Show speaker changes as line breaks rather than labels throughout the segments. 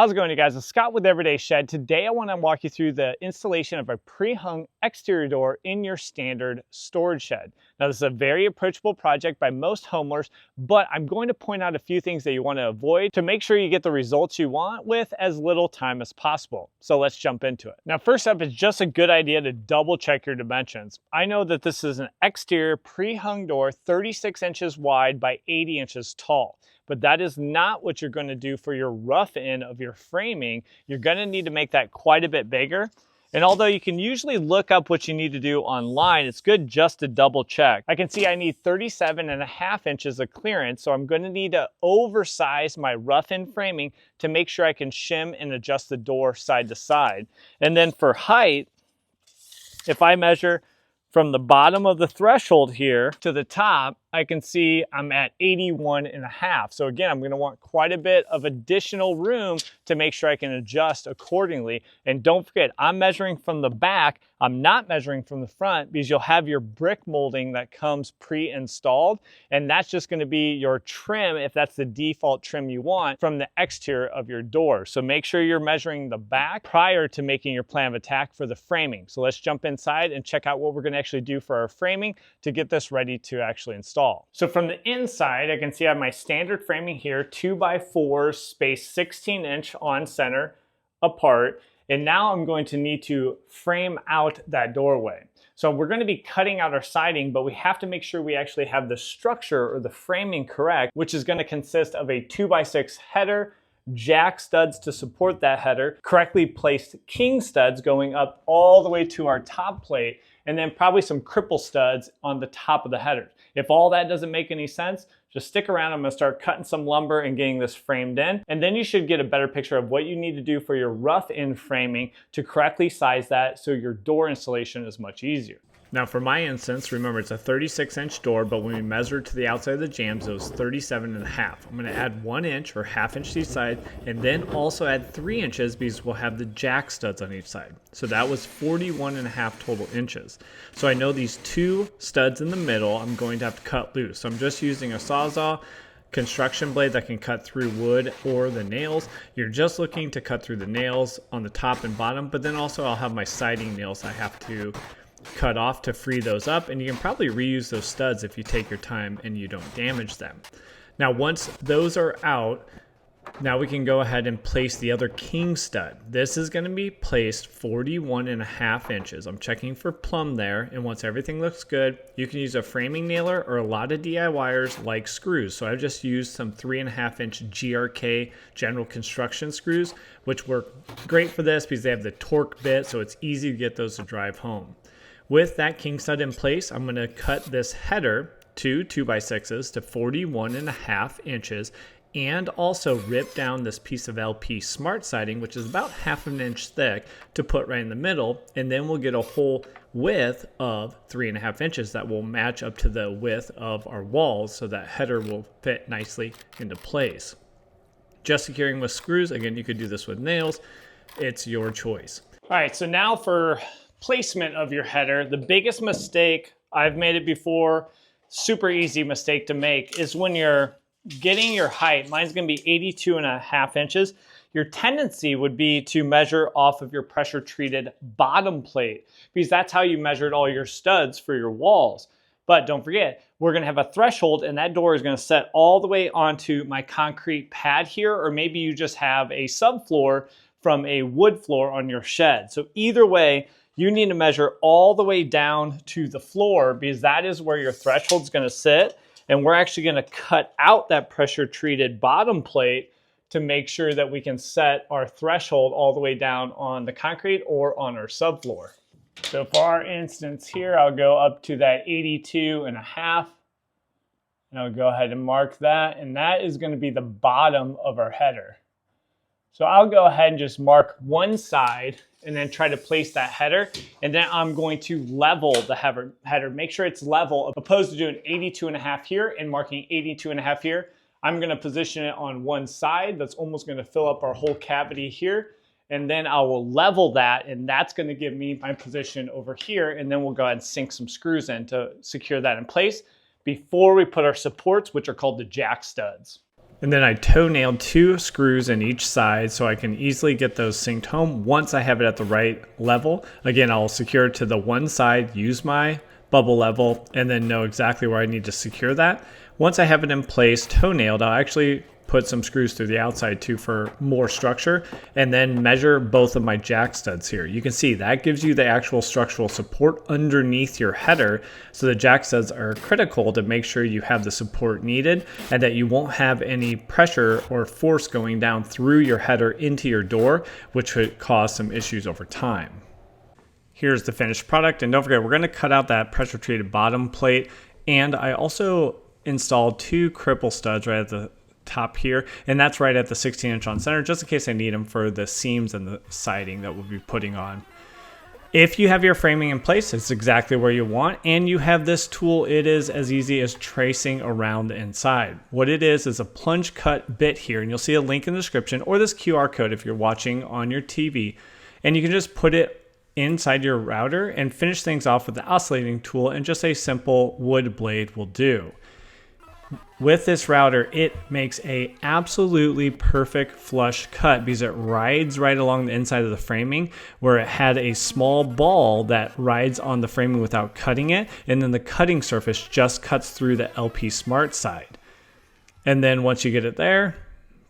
How's it going, you guys? It's Scott with Everyday Shed. Today I want to walk you through the installation of a pre-hung exterior door in your standard storage shed. Now this is a very approachable project by most homeowners, but I'm going to point out a few things that you want to avoid to make sure you get the results you want with as little time as possible. So let's jump into it. Now first up, it's just a good idea to double check your dimensions. I know that this is an exterior pre-hung door 36 inches wide by 80 inches tall. But that is not what you're going to do for your rough end of your framing. You're going to need to make that quite a bit bigger. And although you can usually look up what you need to do online, it's good just to double check. I can see I need 37.5 inches of clearance, so I'm going to need to oversize my rough end framing to make sure I can shim and adjust the door side to side. And then for height, if I measure from the bottom of the threshold here to the top, I can see I'm at 81.5. So again, I'm going to want quite a bit of additional room to make sure I can adjust accordingly. And don't forget, I'm measuring from the back. I'm not measuring from the front because you'll have your brick molding that comes pre-installed. And that's just going to be your trim, if that's the default trim you want, from the exterior of your door. So make sure you're measuring the back prior to making your plan of attack for the framing. So let's jump inside and check out what we're going to actually do for our framing to get this ready to actually install. So from the inside, I can see I have my standard framing here, 2x4 spaced 16-inch on center apart. And now I'm going to need to frame out that doorway. So we're going to be cutting out our siding, but we have to make sure we actually have the structure or the framing correct, which is going to consist of a 2x6 header, jack studs to support that header, correctly placed king studs going up all the way to our top plate, and then probably some cripple studs on the top of the header. If all that doesn't make any sense, just stick around. I'm going to start cutting some lumber and getting this framed in. And then you should get a better picture of what you need to do for your rough end framing to correctly size that so your door installation is much easier. Now for my instance, remember it's a 36-inch door, but when we measured to the outside of the jambs, it was 37.5. I'm going to add 1 inch or ½ inch to each side, and then also add 3 inches because we'll have the jack studs on each side. So that was 41.5 total inches. So I know these 2 studs in the middle, I'm going to have to cut loose. So I'm just using a Sawzall construction blade that can cut through wood or the nails. You're just looking to cut through the nails on the top and bottom, but then also I'll have my siding nails I have to cut off to free those up, and you can probably reuse those studs if you take your time and you don't damage them. Now once those are out, now we can go ahead and place the other king stud. This is going to be placed 41.5 inches. I'm checking for plumb there, and once everything looks good, you can use a framing nailer or a lot of DIYers like screws. So I've just used some 3.5 inch GRK general construction screws, which work great for this because they have the torque bit, so it's easy to get those to drive home. With that king stud in place, I'm going to cut this header to 2x6s to 41.5 inches and also rip down this piece of LP SmartSiding, which is about ½ inch thick, to put right in the middle, and then we'll get a whole width of 3.5 inches that will match up to the width of our walls so that header will fit nicely into place. Just securing with screws, again, you could do this with nails, it's your choice. All right, so now for placement of your header. The biggest mistake, I've made it before, super easy mistake to make, is when you're getting your height. Mine's going to be 82.5 inches. Your tendency would be to measure off of your pressure treated bottom plate because that's how you measured all your studs for your walls. But don't forget, we're going to have a threshold, and that door is going to set all the way onto my concrete pad here, or maybe you just have a subfloor from a wood floor on your shed. So either way, you need to measure all the way down to the floor because that is where your threshold is going to sit. And we're actually going to cut out that pressure treated bottom plate to make sure that we can set our threshold all the way down on the concrete or on our subfloor. So for our instance here, I'll go up to that 82.5. And I'll go ahead and mark that. And that is going to be the bottom of our header. So I'll go ahead and just mark one side and then try to place that header. And then I'm going to level the header, make sure it's level, opposed to doing 82.5 here and marking 82.5 here. I'm going to position it on one side. That's almost going to fill up our whole cavity here. And then I will level that, and that's going to give me my position over here. And then we'll go ahead and sink some screws in to secure that in place before we put our supports, which are called the jack studs. And then I toe nailed 2 screws in each side so I can easily get those synced home once I have it at the right level. Again, I'll secure it to the one side, use my bubble level, and then know exactly where I need to secure that. Once I have it in place, toe nailed, I'll actually put some screws through the outside too for more structure, and then measure both of my jack studs here. You can see that gives you the actual structural support underneath your header. So the jack studs are critical to make sure you have the support needed and that you won't have any pressure or force going down through your header into your door, which could cause some issues over time. Here's the finished product, and don't forget, we're going to cut out that pressure treated bottom plate, and I also installed 2 cripple studs right at the top here, and that's right at the 16-inch on center, just in case I need them for the seams and the siding that we'll be putting on. If you have your framing in place, it's exactly where you want, and you have this tool, it is as easy as tracing around the inside. What it is a plunge cut bit here, and you'll see a link in the description or this QR code if you're watching on your TV, and you can just put it inside your router and finish things off with the oscillating tool, and just a simple wood blade will do. With this router, it makes a absolutely perfect flush cut because it rides right along the inside of the framing, where it had a small ball that rides on the framing without cutting it, and then the cutting surface just cuts through the LP SmartSide. And then once you get it there,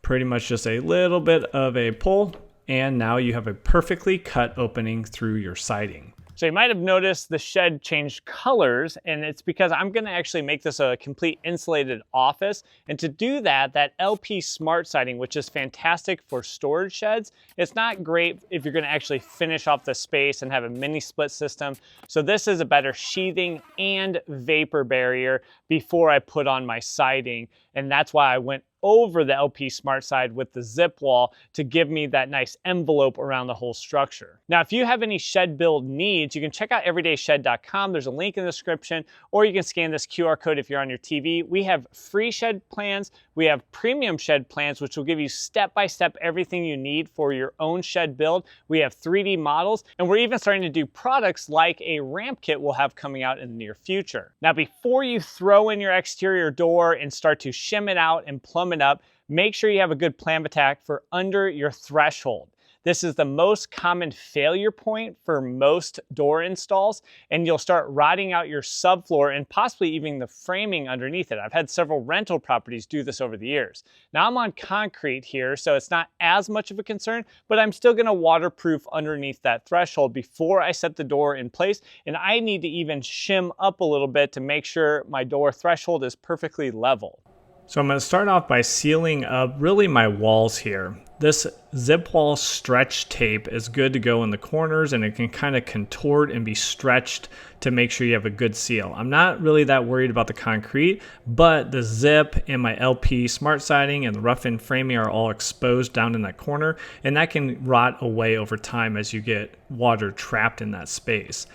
pretty much just a little bit of a pull, and now you have a perfectly cut opening through your siding. So you might have noticed the shed changed colors, and it's because I'm going to actually make this a complete insulated office. And to do that, that LP Smart Siding, which is fantastic for storage sheds, it's not great if you're going to actually finish off the space and have a mini split system. So this is a better sheathing and vapor barrier before I put on my siding. And that's why I went over the LP SmartSide with the zip wall to give me that nice envelope around the whole structure. Now, if you have any shed build needs, you can check out everydayshed.com. There's a link in the description, or you can scan this QR code if you're on your TV. We have free shed plans. We have premium shed plans, which will give you step-by-step everything you need for your own shed build. We have 3D models, and we're even starting to do products like a ramp kit we'll have coming out in the near future. Now, before you throw in your exterior door and start to shim it out and plumb it up, make sure you have a good plan of attack for under your threshold. This is the most common failure point for most door installs, and you'll start rotting out your subfloor and possibly even the framing underneath it. I've had several rental properties do this over the years. Now I'm on concrete here, so it's not as much of a concern, but I'm still gonna waterproof underneath that threshold before I set the door in place, and I need to even shim up a little bit to make sure my door threshold is perfectly level. So I'm going to start off by sealing up really my walls here. This zip wall stretch tape is good to go in the corners, and it can kind of contort and be stretched to make sure you have a good seal. I'm not really that worried about the concrete, but the zip and my LP Smart Siding and the rough-in framing are all exposed down in that corner, and that can rot away over time as you get water trapped in that space.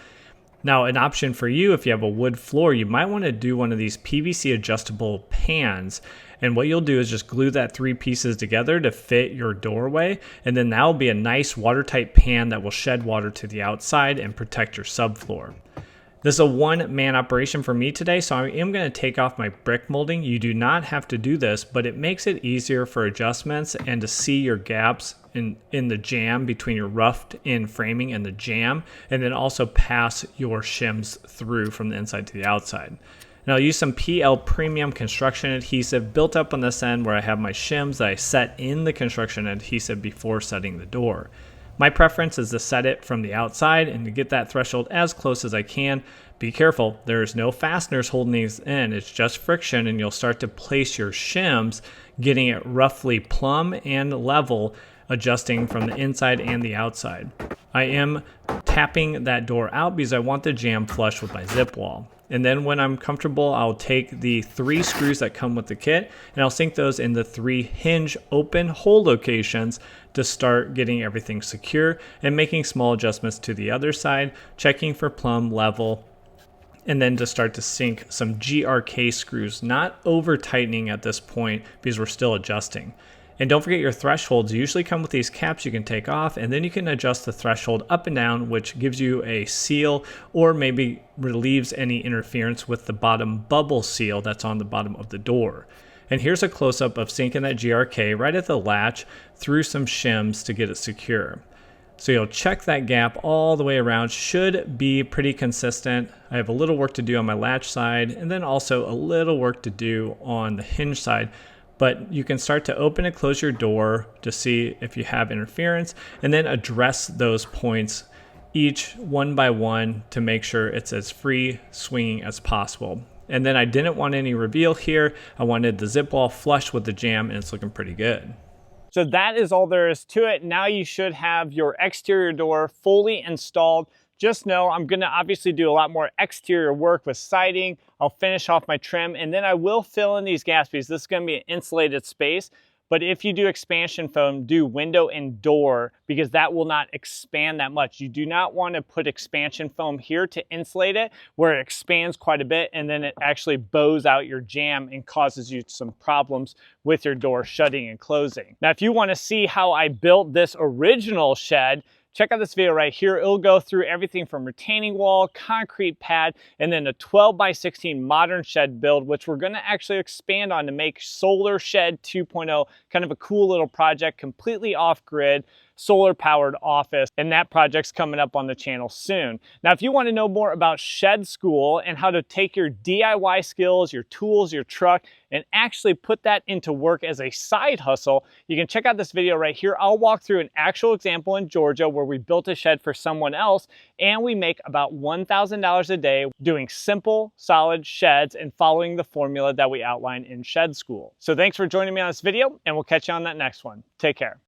Now, an option for you, if you have a wood floor, you might want to do one of these PVC adjustable pans. And what you'll do is just glue that 3 pieces together to fit your doorway. And then that'll be a nice watertight pan that will shed water to the outside and protect your subfloor. This is a one-man operation for me today, so I am going to take off my brick molding. You do not have to do this, but it makes it easier for adjustments and to see your gaps in the jamb between your roughed-in framing and the jamb, and then also pass your shims through from the inside to the outside. Now I'll use some PL Premium construction adhesive built up on this end where I have my shims that I set in the construction adhesive before setting the door. My preference is to set it from the outside and to get that threshold as close as I can. Be careful, there's no fasteners holding these in, it's just friction, and you'll start to place your shims, getting it roughly plumb and level, adjusting from the inside and the outside. I am tapping that door out because I want the jamb flush with my zip wall. And then when I'm comfortable, I'll take the 3 screws that come with the kit and I'll sink those in the 3 hinge open hole locations to start getting everything secure and making small adjustments to the other side, checking for plumb level, and then to start to sink some GRK screws, not over tightening at this point because we're still adjusting. And don't forget, your thresholds usually come with these caps you can take off, and then you can adjust the threshold up and down, which gives you a seal or maybe relieves any interference with the bottom bubble seal that's on the bottom of the door. And here's a close-up of sinking that GRK right at the latch through some shims to get it secure. So you'll check that gap all the way around. Should be pretty consistent. I have a little work to do on my latch side and then also a little work to do on the hinge side. But you can start to open and close your door to see if you have interference and then address those points each one by one to make sure it's as free swinging as possible. And then I didn't want any reveal here. I wanted the zip wall flush with the jamb, and it's looking pretty good. So that is all there is to it. Now you should have your exterior door fully installed. Just know I'm gonna obviously do a lot more exterior work with siding. I'll finish off my trim, and then I will fill in these gas pieces. This is gonna be an insulated space, but if you do expansion foam, do window and door, because that will not expand that much. You do not wanna put expansion foam here to insulate it, where it expands quite a bit, and then it actually bows out your jamb and causes you some problems with your door shutting and closing. Now, if you wanna see how I built this original shed, check out this video right here. It'll go through everything from retaining wall, concrete pad, and then a 12x16 modern shed build, which we're gonna actually expand on to make Solar Shed 2.0, kind of a cool little project, completely off-grid, solar-powered office, and that project's coming up on the channel soon. Now, if you wanna know more about shed school and how to take your DIY skills, your tools, your truck, and actually put that into work as a side hustle, you can check out this video right here. I'll walk through an actual example in Georgia where we built a shed for someone else, and we make about $1,000 a day doing simple, solid sheds and following the formula that we outline in Shed School. So thanks for joining me on this video, and we'll catch you on that next one. Take care.